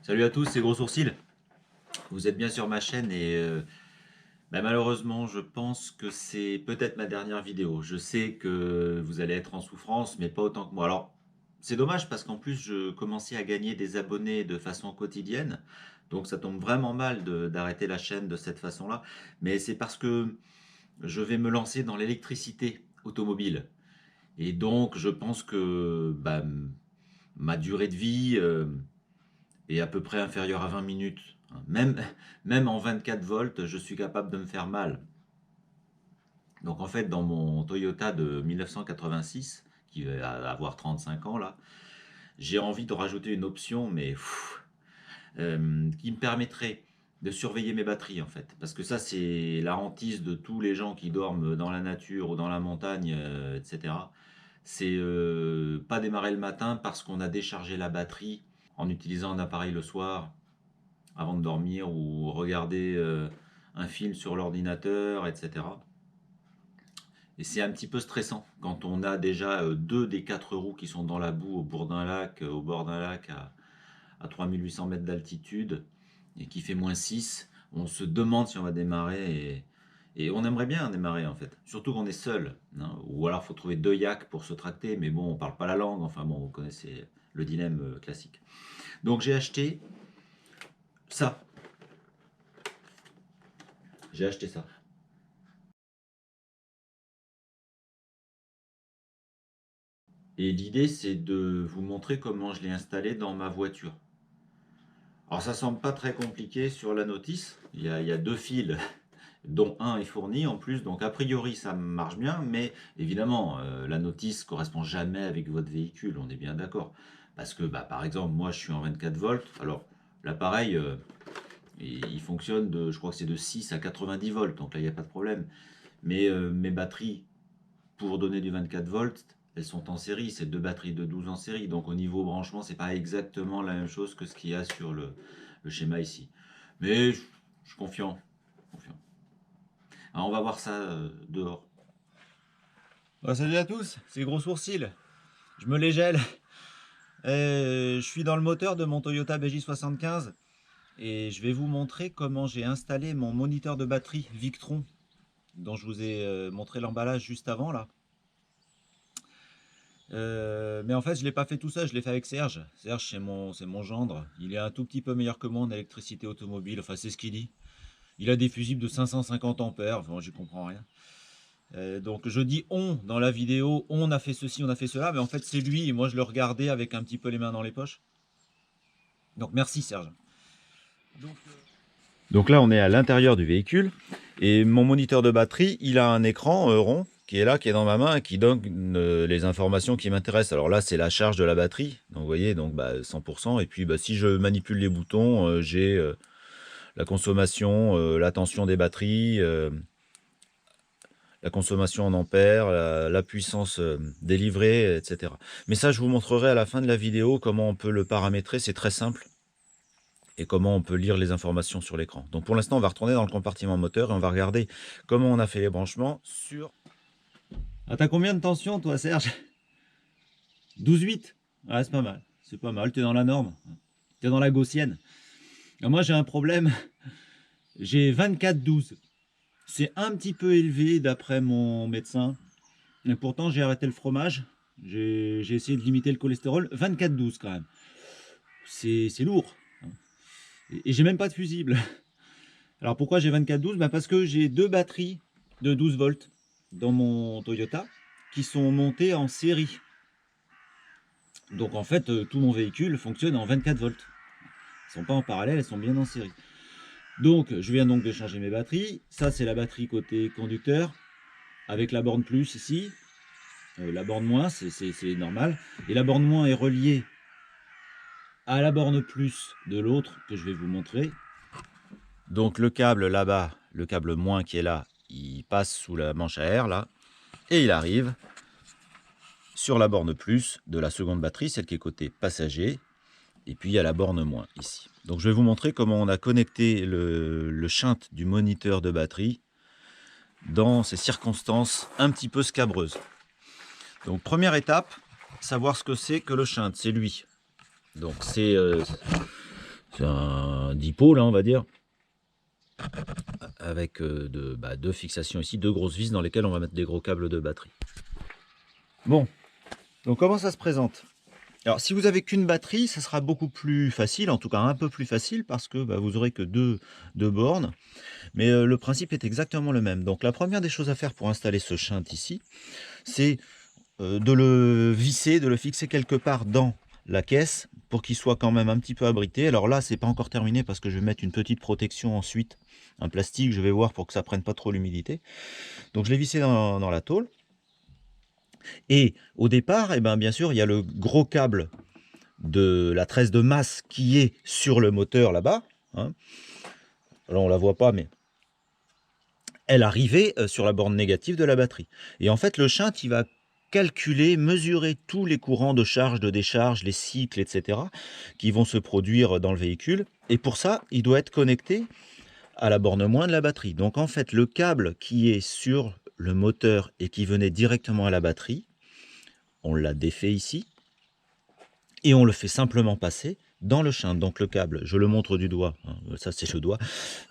Salut à tous, c'est Gros Sourcil. Vous êtes bien sur ma chaîne et malheureusement, je pense que c'est peut-être ma dernière vidéo. Je sais que vous allez être en souffrance, mais pas autant que moi. Alors, c'est dommage parce qu'en plus, je commençais à gagner des abonnés de façon quotidienne. Donc, ça tombe vraiment mal d'arrêter la chaîne de cette façon-là. Mais c'est parce que je vais me lancer dans l'électricité automobile. Et donc, je pense que ma durée de vie est à peu près inférieure à 20 minutes. Même en 24 volts, je suis capable de me faire mal. Donc en fait, dans mon Toyota de 1986, qui va avoir 35 ans là, j'ai envie de rajouter une option, qui me permettrait de surveiller mes batteries en fait. Parce que ça, c'est la hantise de tous les gens qui dorment dans la nature ou dans la montagne, etc. C'est pas démarrer le matin parce qu'on a déchargé la batterie en utilisant un appareil le soir avant de dormir ou regarder un film sur l'ordinateur, etc. Et c'est un petit peu stressant quand on a déjà deux des quatre roues qui sont dans la boue au bord d'un lac à 3800 mètres d'altitude et qui fait -6. On se demande si on va démarrer et on aimerait bien démarrer en fait. Surtout qu'on est seul, hein. Ou alors il faut trouver deux yaks pour se tracter, mais bon, on parle pas la langue. Enfin bon, vous connaissez le dilemme classique. Donc j'ai acheté ça. J'ai acheté ça. Et l'idée, c'est de vous montrer comment je l'ai installé dans ma voiture. Alors ça semble pas très compliqué sur la notice. Il y a deux fils, dont un est fourni en plus. Donc a priori, ça marche bien. Mais évidemment, la notice correspond jamais avec votre véhicule. On est bien d'accord. Parce que, par exemple, moi, je suis en 24 volts. Alors, l'appareil, il fonctionne je crois que c'est de 6 à 90 volts. Donc là, il n'y a pas de problème. Mais mes batteries, pour donner du 24 volts, elles sont en série, c'est deux batteries de 12 en série. Donc au niveau branchement, c'est pas exactement la même chose que ce qu'il y a sur le schéma ici. Mais je suis confiant. Confiant. Alors on va voir ça dehors. Salut à tous, c'est Gros Sourcil. Je me les gèle. Je suis dans le moteur de mon Toyota BJ75 et je vais vous montrer comment j'ai installé mon moniteur de batterie Victron dont je vous ai montré l'emballage juste avant là. Mais en fait, je ne l'ai pas fait tout seul, je l'ai fait avec Serge. Serge, c'est mon gendre. Il est un tout petit peu meilleur que moi en électricité automobile. Enfin, c'est ce qu'il dit. Il a des fusibles de 550 ampères. Enfin, j'y comprends rien. Donc, je dis on dans la vidéo. On a fait ceci, on a fait cela. Mais en fait, c'est lui. Et moi, je le regardais avec un petit peu les mains dans les poches. Donc, merci Serge. Donc là, on est à l'intérieur du véhicule. Et mon moniteur de batterie, il a un écran rond qui est là, qui est dans ma main, et qui donne les informations qui m'intéressent. Alors là, c'est la charge de la batterie. Donc vous voyez, donc 100%. Et puis si je manipule les boutons, j'ai la consommation, la tension des batteries, la consommation en ampères, la puissance délivrée, etc. Mais ça, je vous montrerai à la fin de la vidéo comment on peut le paramétrer. C'est très simple. Et comment on peut lire les informations sur l'écran. Donc pour l'instant, on va retourner dans le compartiment moteur et on va regarder comment on a fait les branchements sur... Ah, t'as combien de tension, toi, Serge? 12,8. Ah, c'est pas mal. C'est pas mal, t'es dans la norme. T'es dans la gaussienne. Alors moi, j'ai un problème. J'ai 24,12. C'est un petit peu élevé d'après mon médecin. Et pourtant, j'ai arrêté le fromage. J'ai essayé de limiter le cholestérol. 24,12 quand même. C'est lourd. Et j'ai même pas de fusible. Alors pourquoi j'ai 24,12? Parce que j'ai deux batteries de 12 volts dans mon Toyota qui sont montées en série. Donc en fait, tout mon véhicule fonctionne en 24 volts. Elles ne sont pas en parallèle, elles sont bien en série. Donc je viens donc de changer mes batteries. Ça, c'est la batterie côté conducteur avec la borne plus ici. La borne moins, c'est normal. Et la borne moins est reliée à la borne plus de l'autre que je vais vous montrer. Donc le câble là-bas, le câble moins qui est là, il passe sous la manche à air là, et il arrive sur la borne plus de la seconde batterie, celle qui est côté passager, et puis il y a la borne moins ici. Donc je vais vous montrer comment on a connecté le shunt du moniteur de batterie dans ces circonstances un petit peu scabreuses. Donc première étape, savoir ce que c'est que le shunt, c'est lui. Donc c'est un dipôle, hein, on va dire, avec deux fixations ici, deux grosses vis dans lesquelles on va mettre des gros câbles de batterie. Bon, donc comment ça se présente? Alors si vous avez qu'une batterie, ça sera beaucoup plus facile, en tout cas un peu plus facile, parce que vous aurez que deux bornes. Mais le principe est exactement le même. Donc la première des choses à faire pour installer ce shunt ici, c'est de le visser, de le fixer quelque part dans la caisse pour qu'il soit quand même un petit peu abrité. Alors là, c'est pas encore terminé parce que je vais mettre une petite protection ensuite, un plastique, je vais voir pour que ça prenne pas trop l'humidité. Donc je l'ai vissé dans la tôle. Et au départ, bien sûr, il y a le gros câble de la tresse de masse qui est sur le moteur là-bas. Hein. Alors on la voit pas, mais elle arrivait sur la borne négative de la batterie. Et en fait, le shunt, il va calculer, mesurer tous les courants de charge, de décharge, les cycles, etc. qui vont se produire dans le véhicule. Et pour ça, il doit être connecté à la borne moins de la batterie. Donc en fait, le câble qui est sur le moteur et qui venait directement à la batterie, on l'a défait ici et on le fait simplement passer dans le shunt. Donc le câble, je le montre du doigt, hein, ça c'est le doigt.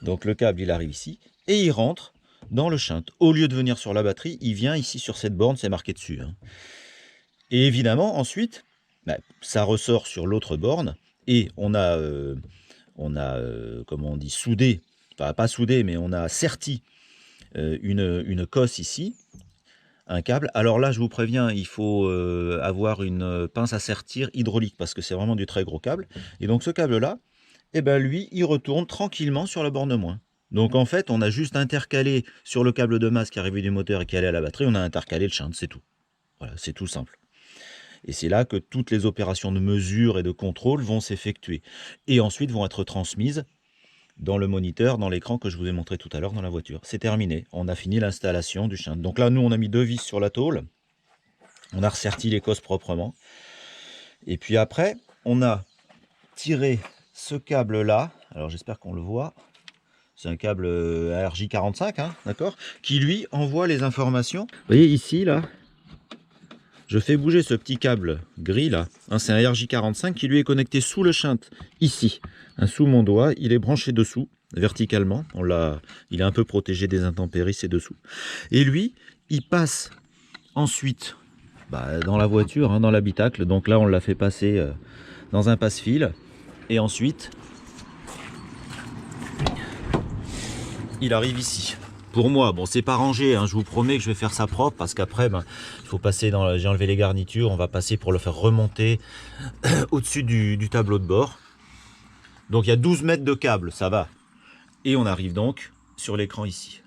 Donc le câble, il arrive ici et il rentre dans le shunt. Au lieu de venir sur la batterie, il vient ici sur cette borne, c'est marqué dessus. Hein. Et évidemment, ensuite, ça ressort sur l'autre borne et on a comment on dit, soudé, enfin, pas soudé, mais on a serti une cosse ici, un câble. Alors là, je vous préviens, il faut avoir une pince à sertir hydraulique parce que c'est vraiment du très gros câble. Et donc ce câble-là, lui, il retourne tranquillement sur la borne moins. Donc en fait, on a juste intercalé sur le câble de masse qui arrivait du moteur et qui allait à la batterie, on a intercalé le shunt, c'est tout. Voilà, c'est tout simple. Et c'est là que toutes les opérations de mesure et de contrôle vont s'effectuer. Et ensuite vont être transmises dans le moniteur, dans l'écran que je vous ai montré tout à l'heure dans la voiture. C'est terminé, on a fini l'installation du shunt. Donc là, nous, on a mis 2 vis sur la tôle. On a resserti les cosses proprement. Et puis après, on a tiré ce câble-là. Alors j'espère qu'on le voit. C'est un câble RJ45, hein, d'accord, qui lui envoie les informations. Vous voyez ici, là, je fais bouger ce petit câble gris là. Hein, c'est un RJ45 qui lui est connecté sous le shunt, ici, hein, sous mon doigt. Il est branché dessous, verticalement. Il est un peu protégé des intempéries, c'est dessous. Et lui, il passe ensuite dans la voiture, hein, dans l'habitacle. Donc là, on l'a fait passer dans un passe-fil. Et ensuite, il arrive ici. Pour moi, bon, c'est pas rangé, hein, je vous promets que je vais faire ça propre parce qu'après, il faut passer dans. J'ai enlevé les garnitures, on va passer pour le faire remonter au-dessus du tableau de bord. Donc il y a 12 mètres de câble, ça va. Et on arrive donc sur l'écran ici.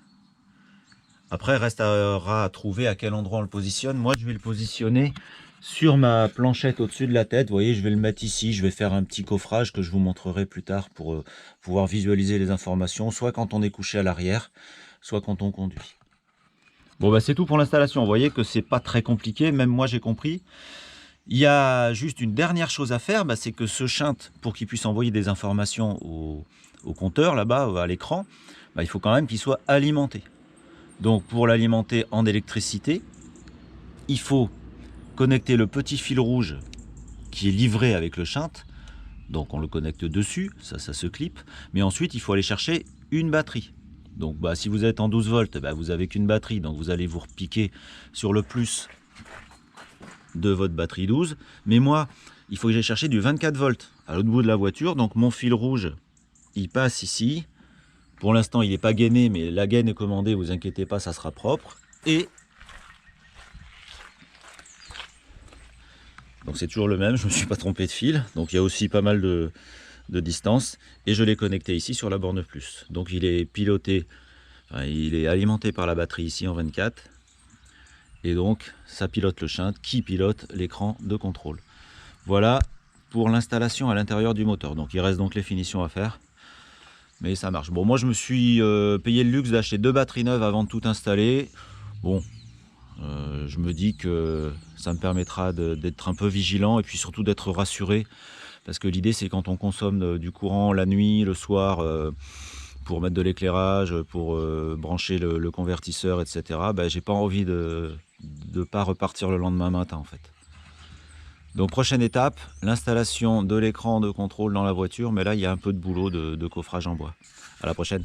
Après, restera à trouver à quel endroit on le positionne. Moi, je vais le positionner sur ma planchette au-dessus de la tête. Vous voyez, je vais le mettre ici. Je vais faire un petit coffrage que je vous montrerai plus tard pour pouvoir visualiser les informations, soit quand on est couché à l'arrière, soit quand on conduit. Bon, c'est tout pour l'installation. Vous voyez que c'est pas très compliqué, même moi j'ai compris. Il y a juste une dernière chose à faire, c'est que ce shunt, pour qu'il puisse envoyer des informations au compteur là-bas, à l'écran, il faut quand même qu'il soit alimenté. Donc pour l'alimenter en électricité, il faut connecter le petit fil rouge qui est livré avec le shunt. Donc on le connecte dessus, ça se clip. Mais ensuite, il faut aller chercher une batterie. Donc si vous êtes en 12 volts, vous n'avez qu'une batterie. Donc vous allez vous repiquer sur le plus de votre batterie 12. Mais moi, il faut que j'aille chercher du 24 volts à l'autre bout de la voiture. Donc mon fil rouge, il passe ici. Pour l'instant, il n'est pas gainé, mais la gaine est commandée, vous inquiétez pas, ça sera propre. Et donc c'est toujours le même, je ne me suis pas trompé de fil. Donc il y a aussi pas mal de distance. Et je l'ai connecté ici sur la borne plus. Donc il est piloté, il est alimenté par la batterie ici en 24. Et donc ça pilote le shunt qui pilote l'écran de contrôle. Voilà pour l'installation à l'intérieur du moteur. Donc il reste donc les finitions à faire. Mais ça marche. Bon, moi je me suis payé le luxe d'acheter 2 batteries neuves avant de tout installer. Bon, je me dis que ça me permettra d'être un peu vigilant et puis surtout d'être rassuré. Parce que l'idée c'est quand on consomme du courant la nuit, le soir, pour mettre de l'éclairage, pour brancher le convertisseur, etc. Ben, j'ai pas envie de pas repartir le lendemain matin en fait. Donc prochaine étape, l'installation de l'écran de contrôle dans la voiture, mais là il y a un peu de boulot de coffrage en bois. À la prochaine.